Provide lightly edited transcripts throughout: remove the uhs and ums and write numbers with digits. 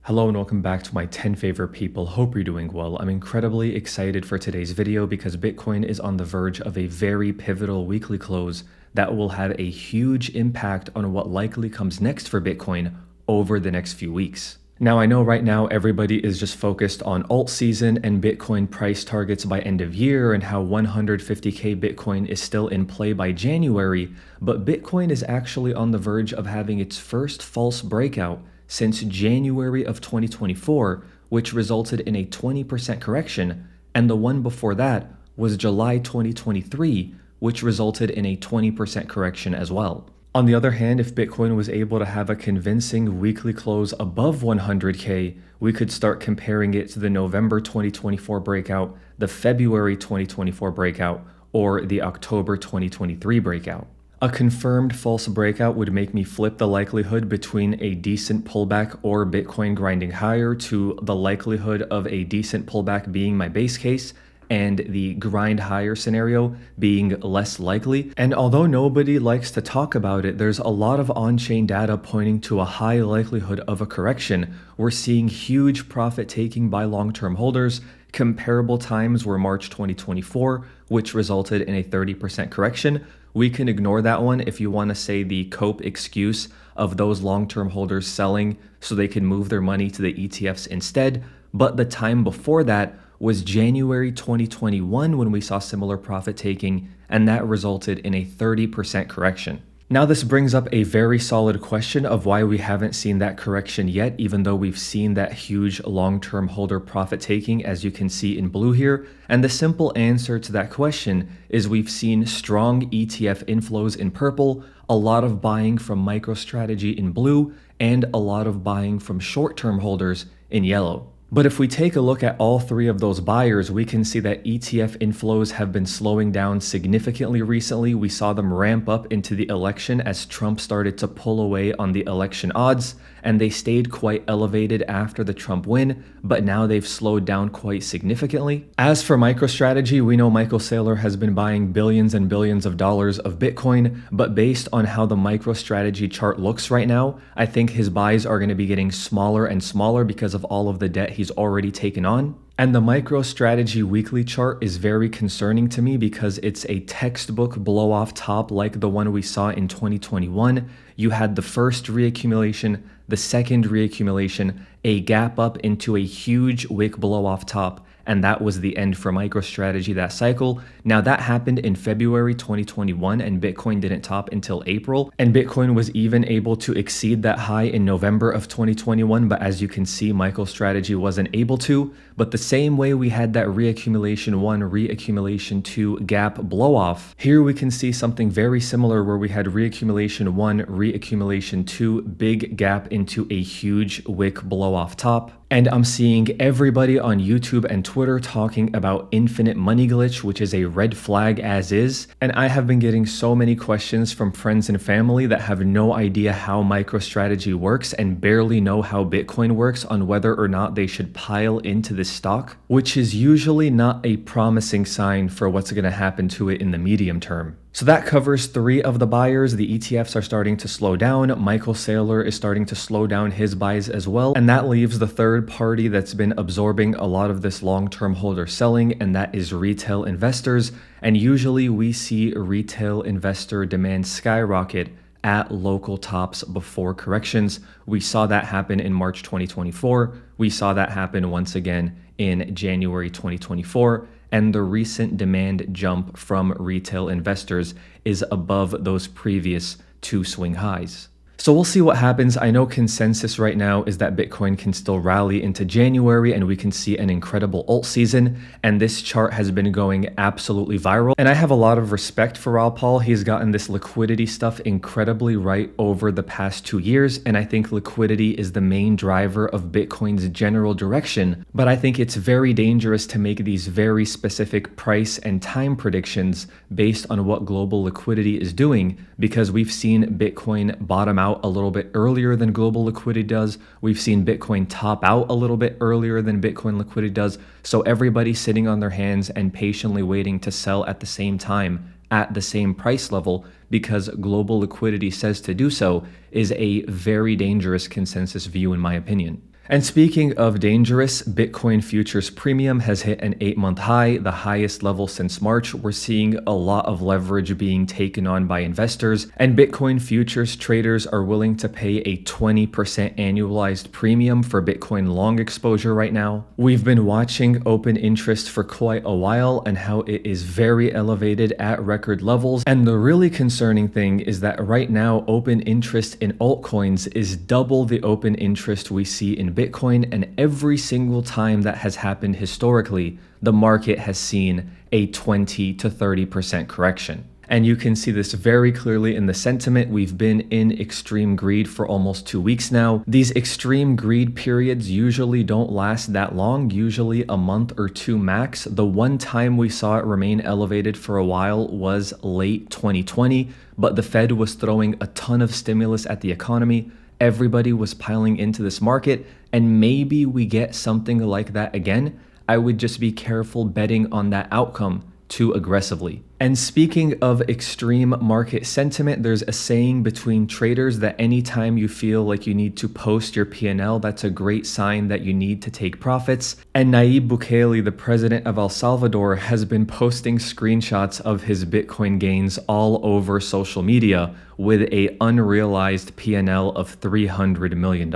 Hello and welcome back to my 10 favorite people. Hope you're doing well. I'm incredibly excited for today's video because Bitcoin is on the verge of a very pivotal weekly close that will have a huge impact on what likely comes next for Bitcoin over the next few weeks. Now, I know right now everybody is just focused on alt season and Bitcoin price targets by end of year and how 150K Bitcoin is still in play by January, but Bitcoin is actually on the verge of having its first false breakout since January of 2024, which resulted in a 20% correction, and the one before that was July 2023, which resulted in a 20% correction as well. On the other hand, if Bitcoin was able to have a convincing weekly close above 100K, we could start comparing it to the November 2024 breakout, the February 2024 breakout, or the October 2023 breakout. A confirmed false breakout would make me flip the likelihood between a decent pullback or Bitcoin grinding higher to the likelihood of a decent pullback being my base case and the grind higher scenario being less likely. And although nobody likes to talk about it, there's a lot of on-chain data pointing to a high likelihood of a correction. We're seeing huge profit taking by long-term holders. Comparable times were March 2024, which resulted in a 30% correction. We can ignore that one if you want to say the cope excuse of those long-term holders selling so they can move their money to the ETFs instead. But the time before that was January 2021 when we saw similar profit taking, and that resulted in a 30% correction. Now this brings up a very solid question of why we haven't seen that correction yet, even though we've seen that huge long-term holder profit taking, as you can see in blue here. And the simple answer to that question is we've seen strong ETF inflows in purple, a lot of buying from MicroStrategy in blue, and a lot of buying from short-term holders in yellow. But if we take a look at all three of those buyers, we can see that ETF inflows have been slowing down significantly recently. We saw them ramp up into the election as Trump started to pull away on the election odds, and they stayed quite elevated after the Trump win, but now they've slowed down quite significantly. As for MicroStrategy, we know Michael Saylor has been buying billions and billions of dollars of Bitcoin, but based on how the MicroStrategy chart looks right now, I think his buys are going to be getting smaller and smaller because of all of the debt he's already taken on. And the MicroStrategy weekly chart is very concerning to me because it's a textbook blow off top like the one we saw in 2021. You had the first reaccumulation, the second reaccumulation, a gap up into a huge wick blow off top, and that was the end for MicroStrategy that cycle. Now that happened in February 2021 and Bitcoin didn't top until April, and Bitcoin was even able to exceed that high in November of 2021, but as you can see, MicroStrategy wasn't able to. But the same way we had that reaccumulation 1, reaccumulation 2 gap blow off, here we can see something very similar where we had reaccumulation 1, reaccumulation 2, big gap into a huge wick blow off top. And I'm seeing everybody on YouTube and Twitter talking about infinite money glitch, which is a red flag as is. And I have been getting so many questions from friends and family that have no idea how MicroStrategy works and barely know how Bitcoin works on whether or not they should pile into this stock, which is usually not a promising sign for what's going to happen to it in the medium term. So that covers three of the buyers. The ETFs are starting to slow down. Michael Saylor is starting to slow down his buys as well. And that leaves the third party that's been absorbing a lot of this long-term holder selling, and that is retail investors. And usually we see retail investor demand skyrocket at local tops before corrections. We saw that happen in March 2024. We saw that happen once again in January 2024. And the recent demand jump from retail investors is above those previous two swing highs. So we'll see what happens. I know consensus right now is that Bitcoin can still rally into January and we can see an incredible alt season. And this chart has been going absolutely viral. And I have a lot of respect for Raw Paul. He's gotten this liquidity stuff incredibly right over the past 2 years. And I think liquidity is the main driver of Bitcoin's general direction. But I think it's very dangerous to make these very specific price and time predictions based on what global liquidity is doing, because we've seen Bitcoin bottom out a little bit earlier than global liquidity does. We've seen Bitcoin top out a little bit earlier than Bitcoin liquidity does. So everybody's sitting on their hands and patiently waiting to sell at the same time at the same price level because global liquidity says to do so is a very dangerous consensus view in my opinion. And speaking of dangerous, Bitcoin futures premium has hit an 8-month high, the highest level since March. We're seeing a lot of leverage being taken on by investors, and Bitcoin futures traders are willing to pay a 20% annualized premium for Bitcoin long exposure right now. We've been watching open interest for quite a while and how it is very elevated at record levels. And the really concerning thing is that right now, open interest in altcoins is double the open interest we see in Bitcoin, and every single time that has happened historically, the market has seen a 20 to 30% correction. And you can see this very clearly in the sentiment. We've been in extreme greed for almost 2 weeks now. These extreme greed periods usually don't last that long, usually a month or two max. The one time we saw it remain elevated for a while was late 2020, but the Fed was throwing a ton of stimulus at the economy. Everybody was piling into this market, and maybe we get something like that again. I would just be careful betting on that outcome too aggressively. And speaking of extreme market sentiment, there's a saying between traders that anytime you feel like you need to post your P&L, that's a great sign that you need to take profits. And Nayib Bukele, the president of El Salvador, has been posting screenshots of his Bitcoin gains all over social media with a unrealized P&L of $300 million.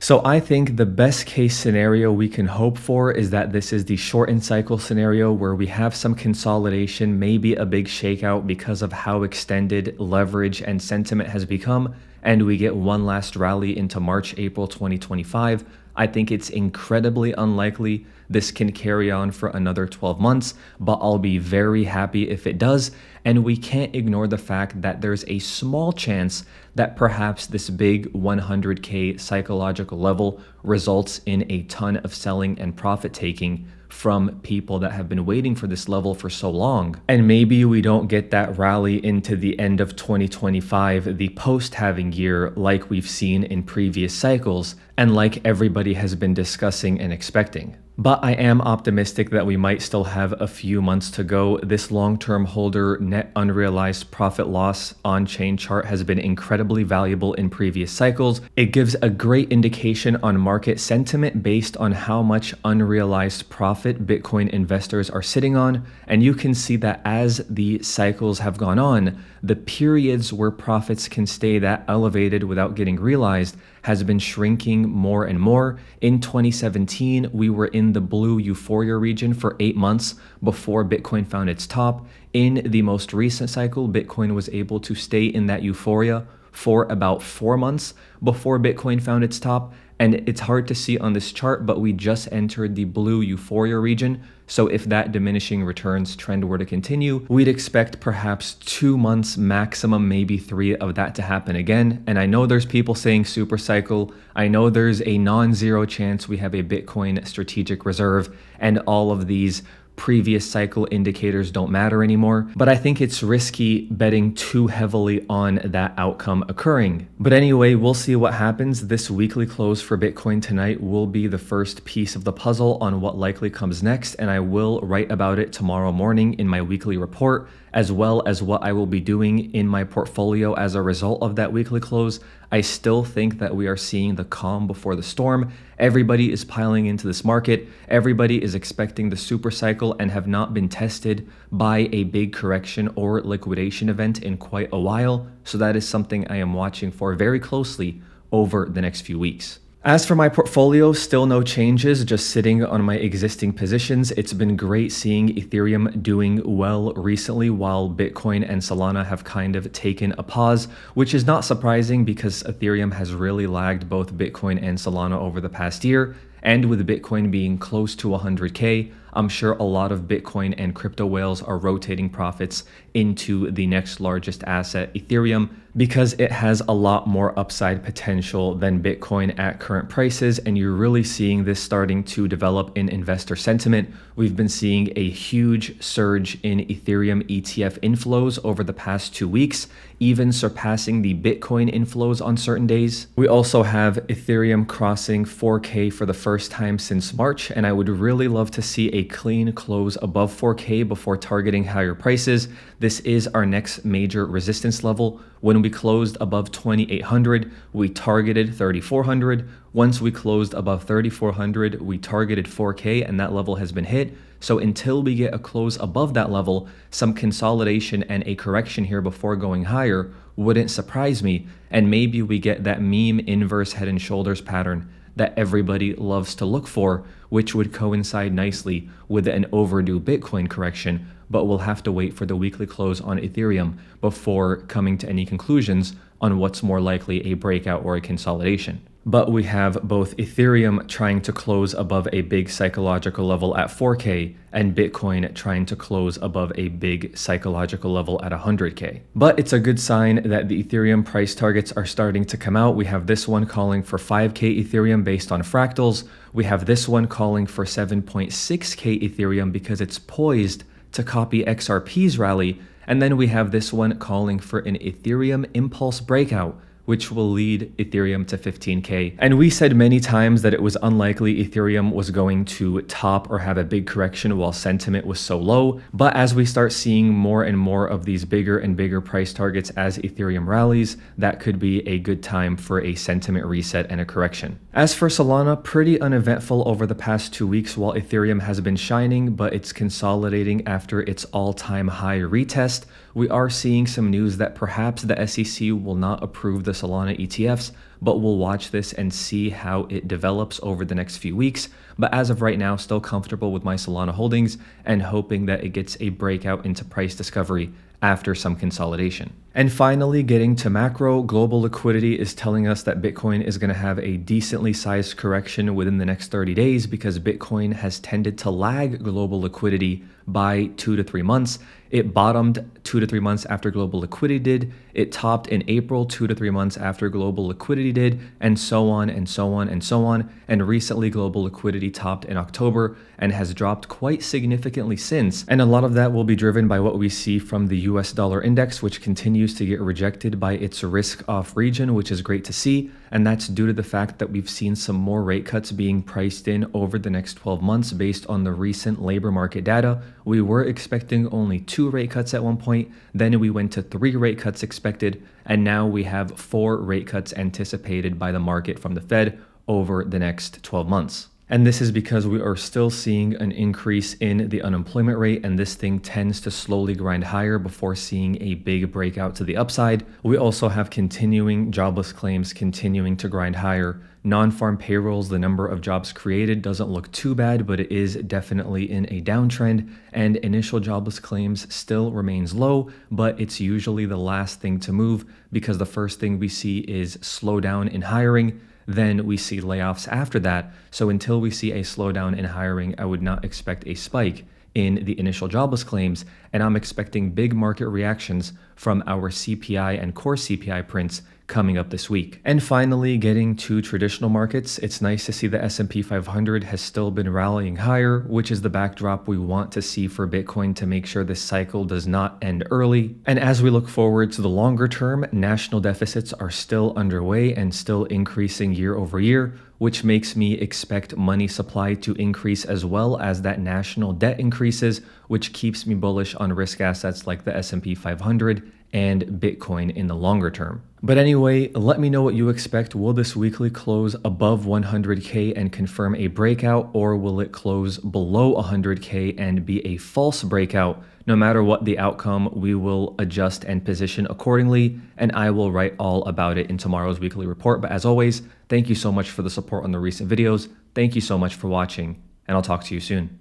So I think the best case scenario we can hope for is that this is the shortened cycle scenario where we have some consolidation, maybe a big shakeout because of how extended leverage and sentiment has become, and we get one last rally into March, April 2025. I think it's incredibly unlikely this can carry on for another 12 months, but I'll be very happy if it does. And we can't ignore the fact that there's a small chance that perhaps this big 100K psychological level results in a ton of selling and profit taking from people that have been waiting for this level for so long. And maybe we don't get that rally into the end of 2025, the post-halving year, like we've seen in previous cycles, and like everybody has been discussing and expecting. But I am optimistic that we might still have a few months to go. This long-term holder net unrealized profit loss on-chain chart has been incredibly valuable in previous cycles. It gives a great indication on market sentiment based on how much unrealized profit Bitcoin investors are sitting on. And you can see that as the cycles have gone on, the periods where profits can stay that elevated without getting realized has been shrinking more and more. In 2017, we were in the blue euphoria region for 8 months before Bitcoin found its top. In the most recent cycle, Bitcoin was able to stay in that euphoria for about 4 months before Bitcoin found its top. And it's hard to see on this chart, but we just entered the blue euphoria region. So if that diminishing returns trend were to continue, we'd expect perhaps 2 months maximum, maybe 3 of that to happen again. And I know there's people saying super cycle. I know there's a non-zero chance we have a Bitcoin strategic reserve, and all of these previous cycle indicators don't matter anymore, but I think it's risky betting too heavily on that outcome occurring. But anyway, we'll see what happens. This weekly close for Bitcoin tonight will be the first piece of the puzzle on what likely comes next, and I will write about it tomorrow morning in my weekly report, as well as what I will be doing in my portfolio as a result of that weekly close. I still think that we are seeing the calm before the storm. Everybody is piling into this market. Everybody is expecting the super cycle and have not been tested by a big correction or liquidation event in quite a while. So that is something I am watching for very closely over the next few weeks. As for my portfolio, still no changes, just sitting on my existing positions. It's been great seeing Ethereum doing well recently while Bitcoin and Solana have kind of taken a pause, which is not surprising because Ethereum has really lagged both Bitcoin and Solana over the past year. And with Bitcoin being close to 100K, I'm sure a lot of Bitcoin and crypto whales are rotating profits into the next largest asset, Ethereum, because it has a lot more upside potential than Bitcoin at current prices. And you're really seeing this starting to develop in investor sentiment. We've been seeing a huge surge in Ethereum ETF inflows over the past 2 weeks, even surpassing the Bitcoin inflows on certain days. We also have Ethereum crossing 4K for the first time since March, and I would really love to see a clean close above 4K before targeting higher prices. This is our next major resistance level. When we closed above 2,800, we targeted 3,400. Once we closed above 3,400, we targeted 4K, and that level has been hit. So until we get a close above that level, some consolidation and a correction here before going higher wouldn't surprise me. And maybe we get that meme inverse head and shoulders pattern that everybody loves to look for, which would coincide nicely with an overdue Bitcoin correction, but we'll have to wait for the weekly close on Ethereum before coming to any conclusions on what's more likely a breakout or a consolidation. But we have both Ethereum trying to close above a big psychological level at 4K and Bitcoin trying to close above a big psychological level at 100K. But it's a good sign that the Ethereum price targets are starting to come out. We have this one calling for 5K Ethereum based on fractals. We have this one calling for 7.6K Ethereum because it's poised to copy XRP's rally. And then we have this one calling for an Ethereum impulse breakout, which will lead Ethereum to 15K. And we said many times that it was unlikely Ethereum was going to top or have a big correction while sentiment was so low. But as we start seeing more and more of these bigger and bigger price targets as Ethereum rallies, that could be a good time for a sentiment reset and a correction. As for Solana, pretty uneventful over the past 2 weeks while Ethereum has been shining, but it's consolidating after its all-time high retest. We are seeing some news that perhaps the SEC will not approve the Solana ETFs, but we'll watch this and see how it develops over the next few weeks. But as of right now, still comfortable with my Solana holdings and hoping that it gets a breakout into price discovery after some consolidation. And finally, getting to macro, global liquidity is telling us that Bitcoin is going to have a decently sized correction within the next 30 days because Bitcoin has tended to lag global liquidity by 2 to 3 months. It bottomed 2 to 3 months after global liquidity did. It topped in April 2 to 3 months after global liquidity did, and so on and so on and so on. And recently global liquidity topped in October and has dropped quite significantly since. And a lot of that will be driven by what we see from the US dollar index, which continues to get rejected by its risk off region, which is great to see. And that's due to the fact that we've seen some more rate cuts being priced in over the next 12 months based on the recent labor market data. We were expecting only 2 rate cuts at one point, then we went to 3 rate cuts expected, and now we have 4 rate cuts anticipated by the market from the Fed over the next 12 months. And this is because we are still seeing an increase in the unemployment rate, and this thing tends to slowly grind higher before seeing a big breakout to the upside. We also have continuing jobless claims continuing to grind higher. Non-farm payrolls, the number of jobs created, doesn't look too bad, but it is definitely in a downtrend. And initial jobless claims still remains low, but it's usually the last thing to move because the first thing we see is slowdown in hiring. Then we see layoffs after that. So until we see a slowdown in hiring, I would not expect a spike in the initial jobless claims. And I'm expecting big market reactions from our CPI and core CPI prints coming up this week. And finally, getting to traditional markets, it's nice to see the S&P 500 has still been rallying higher, which is the backdrop we want to see for Bitcoin to make sure this cycle does not end early. And as we look forward to the longer term, national deficits are still underway and still increasing year over year, which makes me expect money supply to increase as well as that national debt increases, which keeps me bullish on risk assets like the S&P 500 and Bitcoin in the longer term. But anyway, let me know what you expect. Will this weekly close above 100K and confirm a breakout, or will it close below 100K and be a false breakout? No matter what the outcome, we will adjust and position accordingly, and I will write all about it in tomorrow's weekly report. But as always, thank you so much for the support on the recent videos. Thank you so much for watching, and I'll talk to you soon.